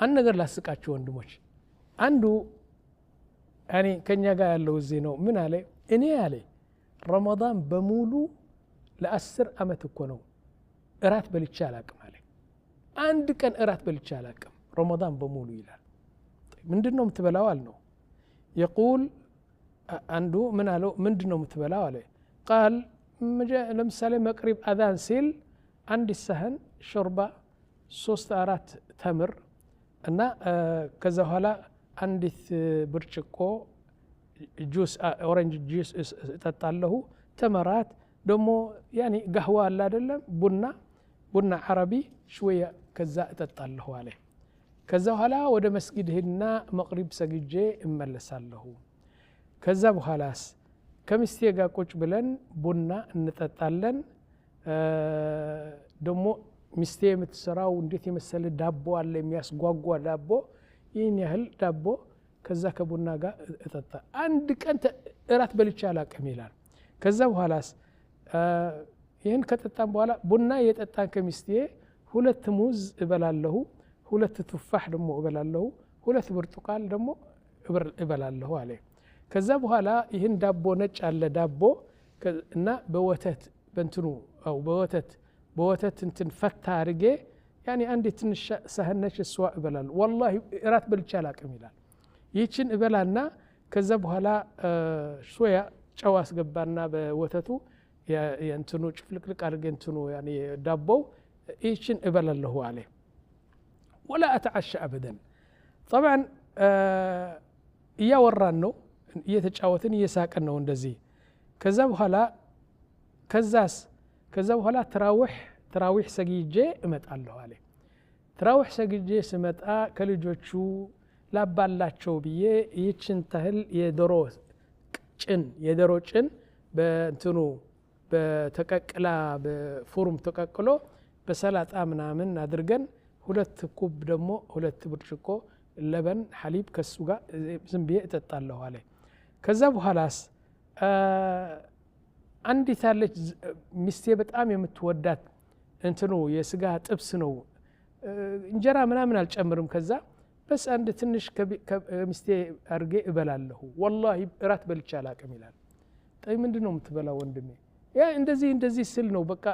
አንድ ነገር ላስቃችሁ ወንድሞች አንዱ ያኔ ከኛ ጋር ያለው እዚህ ነው ምን አለ እኔ አለ ረመዳን በሙሉ ለ10 አመት እኮ ነው እራት በልቼ አላቅም አለ አንድ ቀን እራት በልቼ አላቅም ረመዳን በሙሉ ይላል ምንድነው የምትበላው አልነው يقول አንዱ ምን አለው ምንድነው የምትበላው አለ قال ለምሳሌ መቅሪብ አዛን ሲል አንድ ሰህን ሾርባ 3-4 ተምር እና ከዛ በኋላ አንዲት ብርጭቆ ጁስ ኦሬንጅ ጁስ እጠጣለሁ ተመራት ደሞ ያኒ قهوه አለ አይደለም ቡና አረቢ شويه ከዛ እጠጣለሁ አለ ከዛ በኋላ ወደ መስጊድ ሄድና መቅሪብ ሰግጄ እመለሳለሁ ከዛ በኋላስ ከሚስቴ ጋር ቁጭ ብለን ቡና እንጠጣለን ደሞ ሚስቴ የምትሰራው እንዴት የመሰለ ዳቦ አለ የሚያስጓጓ ዳቦ ይህን ያህል ዳቦ ከዛ ከቡና ጋር እጠጣ አንድ ቀን እራት በልቼ አላቅም ይላል ከዛ በኋላስ ይህን ከጠጣን በኋላ ቡና የጠጣን ከሚስቴ 2 ሙዝ እበላለሁ 2 ቱፋህ ደሞ እበላለሁ 2 ብርቱካን ደሞ እበላለሁ አለ ከዛ በኋላ ይህን ዳቦ ነጭ አለ ዳቦ እና በወተት በእንትኑ አው በወተት እንትን ፈታ አርጌ ያኒ አንድ ትንሽ ሰህነች እሷ እበላለሁ والله እራት በልቼ አላቅም ይላል ይችን እበላና ከዛ በኋላ ሾያ ጨው አስገባና በወተቱ የእንትኑ ጭፍልቅልቅ አርጌ እንትኑ ያኒ ዳቦው ይችን እበላለሁ አለ ولا اتعشى ابدا طبعا እያወራን ነው እየተጫወትን እየሳቀን ነው እንደዚህ ከዛ በኋላ ተራዊህ ሰግጄ እመጣለሁ አለ ተራዊህ ሰግጄ ስመጣ ከልጆቹ ላባላቸው ብዬ ይችን ታህል የዶሮ ጭን በእንትኑ በተቀቅላ በፎርም ተቀቅሎ በሰላጣ ምናምን አድርገን 2 ኩብ ደሞ 2 ብርጭቆ ለበን ሐሊብ ከሱ ጋር ዝም ብዬ እጠጣለሁ አለ ከዛ በኋላስ አንዲት አለች ሚስቴ በጣም የምትወዳት እንትኑ የስጋ ጥብስ ነው እንጀራ ምናምን አልጨምርም ከዛ በስ አንድ ትንሽ ሚስቴ አርጌ እበላለሁ والله እራት በልቼ አላቅም ይላል ጣይ ምንድነው የምትበላው ወንድሜ ያ እንደዚህ ስል ነው በቃ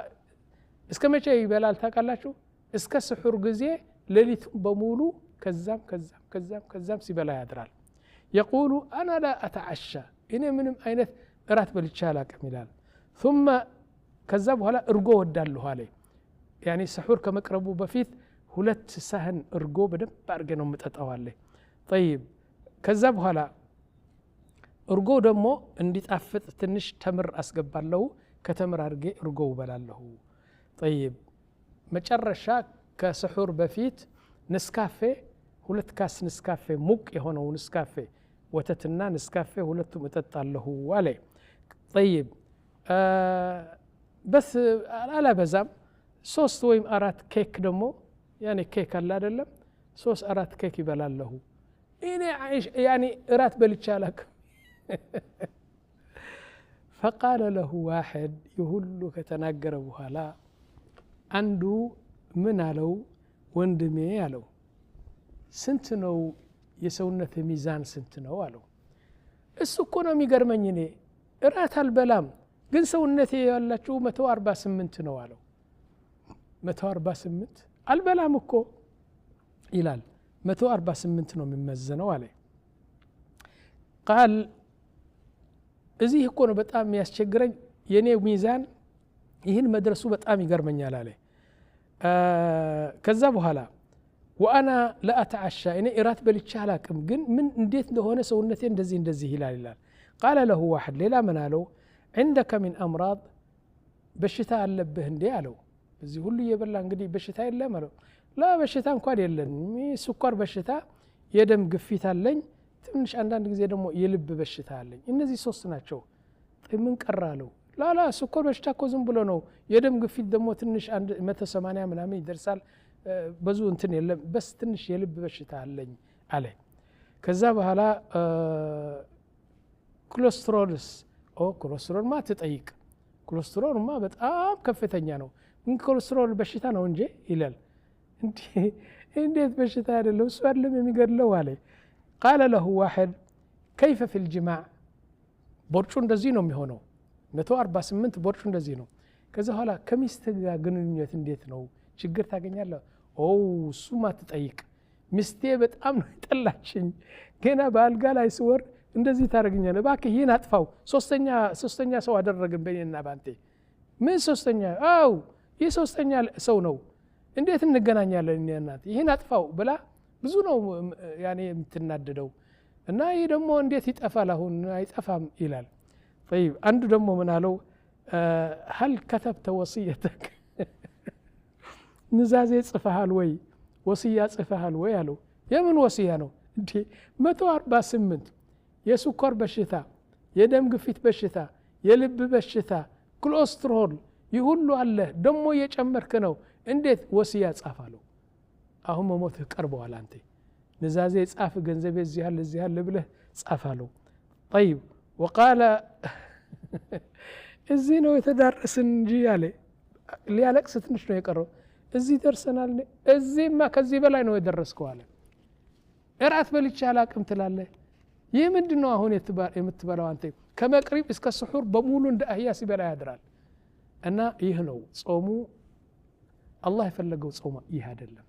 እስከመቼ ይበላል ታውቃላችሁ እስከ ስሑር ጊዜ ሌሊት በሙሉ ከዛም ሲበላ ያድራል يقول انا لا اتعشى እኔ ምንም አይነት እራት በልቼ አላቅም ይላል ثم ከዛ በኋላ እርጎ ወዳለሁ አለ ያኒ ስሑር ከመቅረቡ በፊት 2 ሳህን እርጎ በደንብ አርገ ነው መጠጣው አለ طيب ከዛ በኋላ እርጎ ደሞ እንዲጣፍጥ ትንሽ ተምር አስገባለሁ ከተምር አርጌ እርጎ ወበላለሁ طيب መጨረሻ ከስሑር በፊት ንስካፌ 2 ካስ ንስካፌ ሙቅ የሆነው ንስካፌ ወተትና ንስካፌ ሁለቱም እጠጣለሁ አለ طيب بس على بزام 3 ወይም 4 ኬክ ደሞ ያኔ ኬክ አለ አይደለም 3-4 ኬክ ይበላለሁ እኔ ያኔ እራት በልቼ አላቅም فقال له واحد يهل ከተናገረ በኋላ አንዱ ምን አለው ወንድሜ አለው ስንት ነው የሰውነት ሚዛን ስንት ነው አለው እሱ እኮ ነው የሚገርመኝ እኔ እራት አልበላም ግን ሰውነቴ ያላችሁ 148 ነው አለው 148 አልበላም እኮ ይላል 148 ነው የሚመዘነው አለ قال እዚህ እኮ ነው በጣም የሚያስቸግረኝ የኔ ሚዛን ይህን መድረሱ በጣም ይገርመኛል አለ ከዛ በኋላ وانا لا اتعشى እኔ እራት በልቼ አላቅም ግን ምን እንዴት እንደሆነ ሰውነቴ እንደዚህ ይላል قال له واحد ሌላ ምን አለው عندك من امراض በሽታ አለብህ እንዴ አለው እዚህ ሁሉ እየበላ እንግዲህ በሽታ የለም አለው لا በሽታ እንኳን የለኝም ስኳር በሽታ የደም ግፊት አለኝ ትንሽ አንዳንድ ጊዜ ደግሞ የልብ በሽታ አለኝ እነዚህ 3 ናቸው ምን ቀራለው ላላ ስኳር በሽታ እኮ ዝም ብሎ ነው የደም ግፊት ደግሞ ትንሽ 180 ምናምን ይደርሳል ብዙ እንትን የለም በስ ትንሽ የልብ በሽታ አለኝ አለ ከዛ በኋላ ኮሌስትሮል ማ ተጠይቅ ኮሌስትሮል ማ በጣም ከፍተኛ ነው ምን ኮሌስትሮል በሽታ ነው እንጂ ይላል እንዴት በሽታ አይደለም እሱ አይደለም የሚገድለው አለ قال له واحد كيف في الجماع ቦርጩ እንደዚህ ነው የሚሆነው 148 ቦርጩ እንደዚህ ነው ከዛ ኋላ ከሚስት ጋር ግንኙነት እንዴት ነው ችግር ታገኛለህ እሱማ ትጠይቅ ሚስቴ በጣም ነው የጠላችኝ ገና በአልጋ ላይ ስወር እንደዚህ ታረጋኛለህ እባክህ ይሄን አጥፋው ሶስተኛ ሰው አደረግን በእኔና ባንተ ምን ሶስተኛ ይሄ ሶስተኛ ሰው ነው እንዴት እንገናኛለን እኔ እናት ይሄን አጥፋው ብላ ብዙ ነው ያኔ የምትናደደው እና ይሄ ደግሞ እንዴት ይጠፋል አሁን አይጠፋም ይላል طيب አንዱ ደግሞ ምን አለው هل كتبت وصيتك ንዛዜ ጽፈሃል ወይ ወሲያ ጽፈሃል ወይ አለው የምን ወሲያ ነው እንዴ 148 የስኳር በሽታ የደም ግፊት በሽታ የልብ በሽታ ኮሌስትሮል ይሁሉ አለ ደሞ የጨመርክ ነው እንዴት ወሲያ ጻፋለው አሁን መሞት ቀርበዋል አንተ ንዛዜ ጻፍ ገንዘብ እዚህ ያለ ብለህ ጻፋለው طيب وقال እዚህ ነው የተዳረስን እንጂ ያለ ሊያለቅስ ትንሽ ነው የቀረው እዚህ ደርሰናል እዚህማ ከዚህ በላይ ነው የደረስከው አለ እራት በልቼ አላቅም ትላለህ ይህ ምንድነው አሁን የምትበላው አንተ ከመቅሪብ እስከ ስሑር በሙሉ እንደ አህያ ሲበላ ያድራል እና ይህ ነው ጾሙ አላህ የፈለገው ጾም ይህ አይደለም